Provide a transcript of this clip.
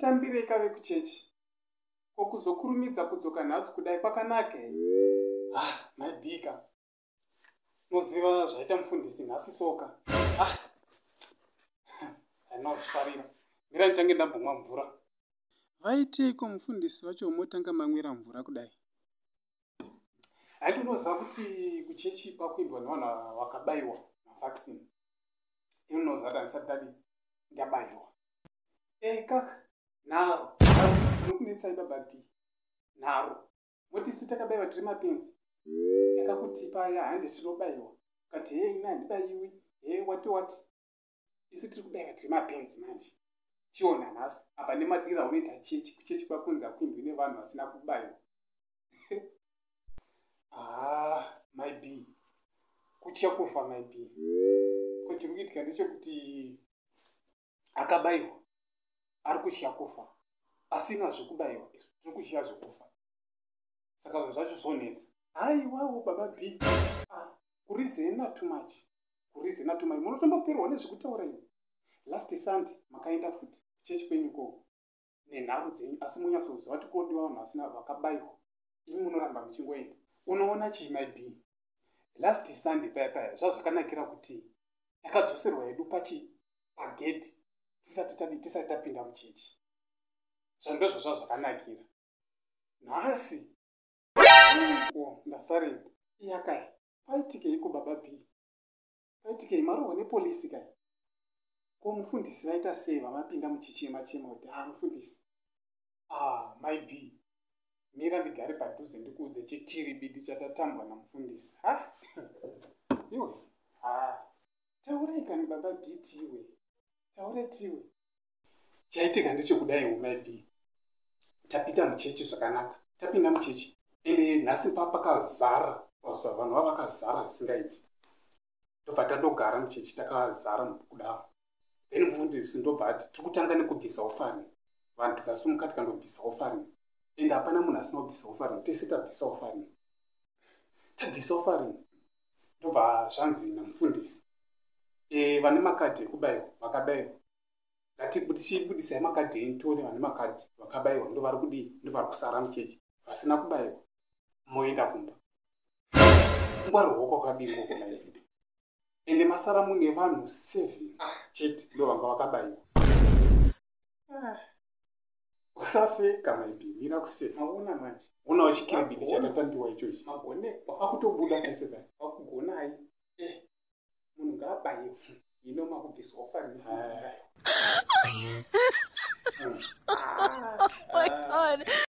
kutambirei kave kuchechi kokuzokurumidza kudzoka nhasi kudai kwakanaka here? Mabhika noziva zvaita mufundisi nhasi soka. Anozvifarira mira nditange ndambomwa mvura. Vaiteiko mufundisi wacho motanga mamwira mvura kudai? Haitonoziva kuti kuchechi kwakuendwa nevanhu vakabayiwa mavhakisini. Inonoziva kuti handisati dadi ndabayiwa. Kaka nharo dzinokunetsai baba P. Nharo moti isi takabayiwa tiri mapenzi. Takakuti paya hande tinobayiwa kati ina handibayiwi wati isi tiri kubayiwa tiri mapenzi manje. Chiona nhasi apa nemadira unoita chechi kuchechi kwakunzi hakuendwi nevanhu vasina kubayiwa. My B kutya kufa my B. Kuti kuitika ndechekuti akabayiwa ari kutya kufa asina zvekubayiwa tiri kutya zvekufa. Saka zvinhu zvacho zvonetsa. Haiwawo baba B. Kurizena too much. Kurizena too much. Munotomboperwa nezvekutaura ini. Last Sunday makaenda futi kuchechi kwenyu ko nenharo dzenyu asi munyatsoziva kuti kodiwa vanhu vasina vakabayiwa. Imi munoramba muchingoenda. Unoona chii my B? Last Sunday paya zvazvakanakira kuti takadzoserwa hedu pagedhi tisati tapinda muchechi. Zvandozvo zvazvakanakira. Nhasi ndasarenda iyakai paitikeiko baba B? Paitikei marohwa nepolisi kai? Ko mufundisi vaita sei vamapinda muchichema kuti mufundisi my B mira ndigare padhuze ndikuudze chikiribidi chatatambwa namufundisi. Iwe taurai kani baba B tiwe. Taure tiwe. Chaitika ndechekudai my B. Tapinda muchechi zvakanaka. Tapinda muchechi. Ende nhasi pakazara. Vanhu vava vakazara zvisingaiti. Ndobva tandogara muchechi takazara kudaro. Then mufundisi ndobva ati tiri kutanga nekubvisa offering. Vanhu tikasumuka tikandobvisa offering. Ende hapana munhu asina kubvisa offering. Tese tabvisa offering. Tabvisa offering. Ndobva zvanzi namufundisi. Vane makadhi ekubayiwa vakabayiwa. Tichibudisai makadhi enyu tione vane makadhi vakabayiwa ndovari kudii ndovari kusara muchechi. Vasina kubayiwa moenda kumba. Ngwarwo kwakadii ngoko naizvo. Ende masara mune vanhu 7 chete ndo vanga vakabayiwa. Usaseka maibi mira kuseka. Maona manje. Unawo chikiribidi chatatambiwa ichochi. Magonekwa akutobuda tese paya. Akugonai. Munhu ngaabayiwe. Ino makubvisa offering. Oh my God.